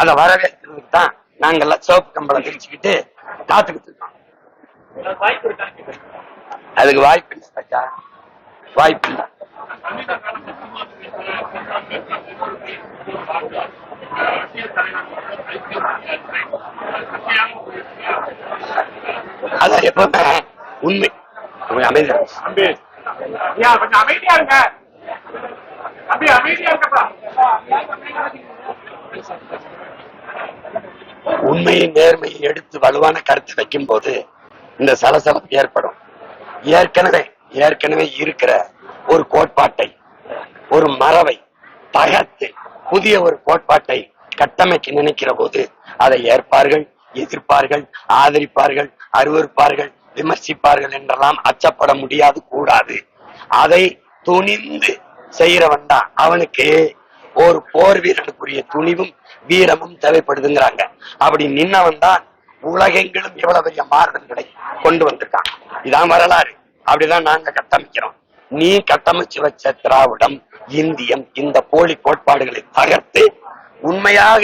அத வரவேற்கிறதுக்கு தான் நாங்கெல்லாம் சிவப்பு கம்பளம் தெரிச்சுக்கிட்டு காத்துக்கிட்டு இருக்கோம். அதுக்கு வாய்ப்பு இல்லை ராஜா, வாய்ப்பு இல்லை. அதான் எப்பவுமே உண்மை. அமைதியா இருங்க, உண்மையை நேர்மையை எடுத்து வலுவான கருத்து வைக்கும் போது இந்த சலசலப்பு ஏற்படும். ஏற்கனவே இருக்கிற ஒரு கோட்பாட்டை, ஒரு மரபை தகர்த்து புதிய ஒரு கோட்பாட்டை கட்டமைக்க நினைக்கிற போது அதை ஏற்பார்கள், எதிர்ப்பார்கள், ஆதரிப்பார்கள், அருவருப்பார்கள், விமர்சிப்பார்கள் என்றெல்லாம் அச்சப்பட முடியாது, கூடாது. அதை துணிந்து செய்யறவன் தான் அவனுக்கு ஒரு போர் வீரனுக்குரிய துணிவும் வீரமும் தேவைப்படுதுங்கிறாங்க. அப்படி நின்னவன் தான் உலகெங்கிலும் எவ்வளவு பெரிய மாறுதல்களை கொண்டு வந்திருக்கான். இதான் வரலாறு. அப்படிதான் நாங்க கட்டமைக்கிறோம். நீ கட்டமைச்சு வச்ச திராவிடம், இந்தியம், இந்த போலி கோட்பாடுகளை தகர்த்து உண்மையாக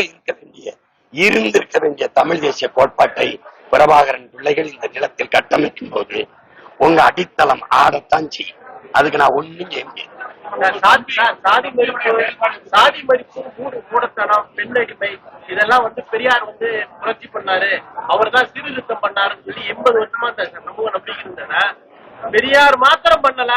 இருந்திருக்க வேண்டிய தமிழ் தேசிய கோட்பாட்டை பிரபாகரன் பிள்ளைகள் இந்த நிலத்தில் கட்டமைக்கும் போது உங்க அடித்தளம் ஆடத்தான் செய்யும். அதுக்கு நான் ஒண்ணும் செய்ய முடியாது. சாதி மறுப்பு, மூடத்தனம், பெண்ணடிமை இதெல்லாம் பெரியார் புரட்சி பண்ணாரு, அவர் தான் சீர்திருத்தம் பண்ணாருன்னு சொல்லி 80 வருஷமா அந்த சமூக நம்பிக்கை இருந்தன. பெரியார் மாத்திரம் பண்ணல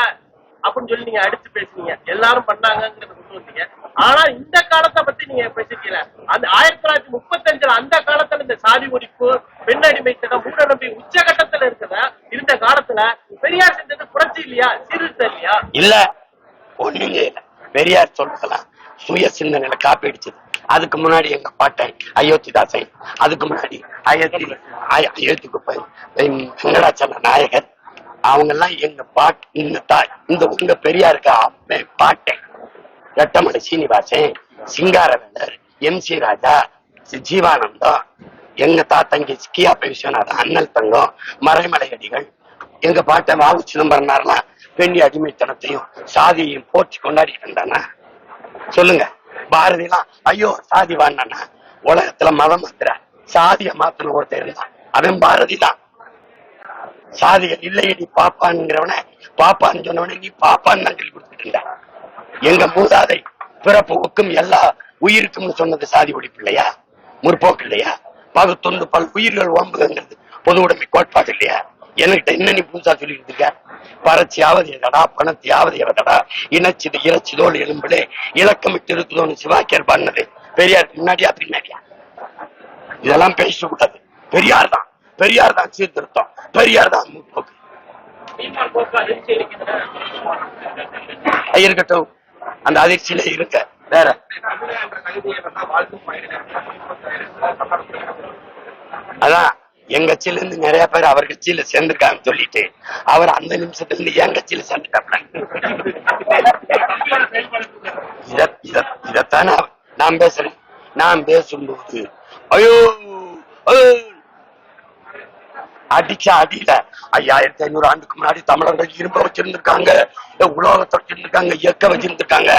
அப்படின்னு சொல்லி நீங்க அடிச்சு பேசுனீங்க, எல்லாரும் பண்ணாங்கிறத கொண்டு வந்தீங்க. ஆனா இந்த காலத்தை பத்தி நீங்க பேசிக்கல. அந்த 1935 அந்த காலத்துல இந்த சாதி ஒழிப்பு, பெண் அடிமைத்தனம், மூட நம்பிக்கை உச்சகட்டத்துல இருந்த காலத்துல பெரியார் செஞ்சது புரட்சி இல்லையா, சீர்திருத்தம் இல்லையா? இல்ல, ஒண்ணுங்க இல்ல. பெரியார் சொல்றதெல்லாம் சுய சிந்தனையில காப்பிடிச்சது. அதுக்கு முன்னாடி எங்க பாட்டன் அயோத்திதாசன், அதுக்கு முன்னாடி அயோத்திக்குப்பை வெங்கடாச்சல நாயகர், அவங்க எல்லாம் எங்க இந்த உங்க பெரியாருக்கு பாட்டேன். ரெட்டமலை சீனிவாசன், சிங்காரவேலர், MC ராஜா, ஜீவானந்தம், எங்க தாத்தங்க கியாப்ப விஸ்வநாதன், அண்ணல் தங்கம், மறைமலை அடிகள், எங்க பாட்டன் வாவு சிதம்பரனார்லாம் பெண்ணி அடிமைத்தனத்தையும் சாதியையும் போற்றி கொண்டாடிட்டு இருந்தானா? சொல்லுங்க. பாரதி எல்லாம் ஐயோ சாதி வாண்ணா, உலகத்துல மதம் மாத்திர சாதிய மாத்திர ஒருத்தர் இருந்தான், அவன் பாரதி தான். சாதிகள் இல்லையடி பாப்பான்ங்கிறவன பாப்பான்னு சொன்னவன நீ பாப்பான்னு தான் சொல்லி கொடுத்துட்டு இருந்த. எங்க மூதாதை பிறப்புக்கும் எல்லா உயிருக்கும் சொன்னது சாதி ஒழிப்பு இல்லையா, முற்போக்கு இல்லையா? பகுத்தொன்று பல் உயிர்கள் ஓம்புங்கிறது பொது உடைமை கோட்பாடு இல்லையா? என்கிட்ட என்ன நீ புதுசா சொல்லிட்டு இருக்க? பறச்சியாவது எதடா, பணத்தையாவது எவதடா, இணைச்சது இறைச்சிதோடு எலும்பிலே இலக்கமிட்டு இருக்குதோன்னு சிவாக்கியர் பண்ணது பெரியாருக்கு முன்னாடியா பின்னாடியா? இதெல்லாம் பேசக்கூடாது. பெரியார் தான், பெரியார் தான் சீர்திருத்தம், பெரியார் தான் முற்போக்கு. இருக்கட்டும், அந்த அதிர்ச்சியில இருக்க வேற. அதான் எங்க கட்சியில இருந்து நிறைய பேர் அவர் கட்சியில சேர்ந்திருக்காங்க சொல்லிட்டு அவர் அந்த நிமிஷத்துல இருந்து என் கட்சியில சேர்ந்துட்டாப்ல. இதத்தான நான் பேசுறேன். நான் பேசும்போது ஐயோ அடிச்ச அடியில 5500 ஆண்டுக்கு முன்னாடி தமிழர்கள் இரும்ப வச்சிருந்திருக்காங்க, உலோகத்தை வச்சிருந்திருக்காங்க, இயக்க வச்சிருந்திருக்காங்க.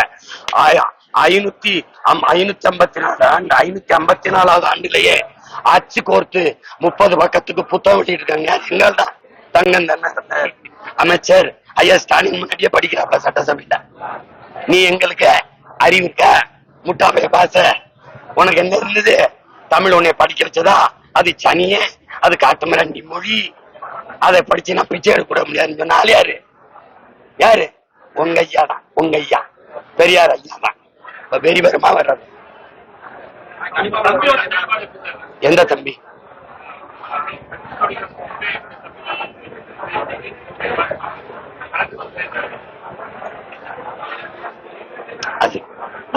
554வது ஆண்டுலயே அச்சு கோர்த்து 30 பக்கத்துக்கு புத்தகம் வெளியிட்டு இருக்காங்க. எங்கள் தான் தங்கம் தன்ன அமைச்சர் ஐயா ஸ்டாலின் முன்னாடியே படிக்கிறாப்ல சட்டசபையில. நீ எங்களுக்கு அறிவு இருக்க முட்டாபைய பாச, உனக்கு என்ன இருந்தது? தமிழ் உன்னை படிக்க வச்சதா? அது சனியே, அது காட்டுமிராண்டி மொழி, அதை படிச்சு நான் பிச்சை எடுக்க முடியாதுன்னு சொன்னாலே யாரு? உங்க ஐயா தான், உங்க ஐயா பெரியார் ஐயா தான். வெறி வருமா வர்றது? எந்த தம்பி?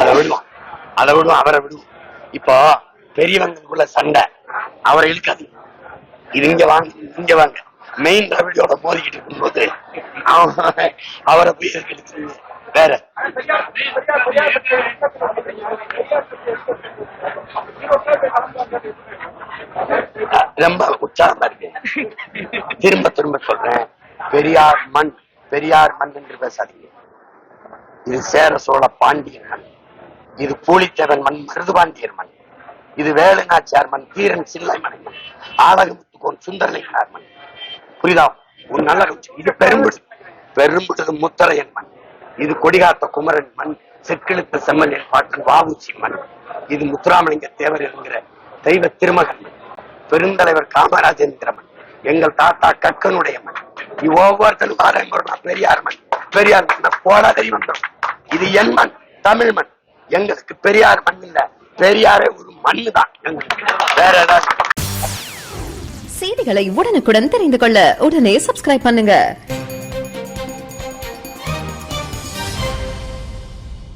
அதை விடுவோம், அவரை விடுவோம். இப்போ பெரியவங்களுக்குள்ள சண்டை, அவரை இழுக்காது. இது இங்க வாங்க, இங்க வாங்க. மெயின் திராவிடியோட மோதிக்கிட்டு இருக்கும்போது அவரை போய் இழுத்து வேற. ரொம்ப உற்சாகமா இருக்கு. திரும்ப திரும்ப சொல்றேன், பெரியார் மண் என்று பேசாதீங்க. இது சேர சோழ பாண்டியன் மண், இது பூலித்தேவன் மண், மருதுபாண்டியர் மண், இது வேலுநாச்சியார் மண், தீரன் சில்லைமலை மண், ஆலகமுத்துக்கோன் சுந்தரலிங்கனார் மண். புரியுதா? ஒரு நல்ல இது பெரும்புடு முத்தரையன் மண், இது கொடிகாத்த குமரன் மண், செக்கிழுத்த செம்மலின் பாட்டன் வாவுச்சி மண், இது முத்துராமலிங்க தேவர் என்கிற தெய்வ திருமகன் மண், பெருந்தலைவர் காமராஜ் என்கிற மண், எங்கள் தாத்தா கக்கனுடைய மண். ஒவ்வொருத்தரும் பெரியார் மண், பெரியார் மண் போலாதை வந்தோம். இது என் மண், தமிழ் மண். எங்களுக்கு பெரியார் மண் இல்ல, பெரியாரே ஒரு மண்ணு தான் எங்களுக்கு, வேற ஏதாவது. செய்திகளை உடனுக்குடன் தெரிந்து கொள்ள உடனே சப்ஸ்கிரைப் பண்ணுங்க.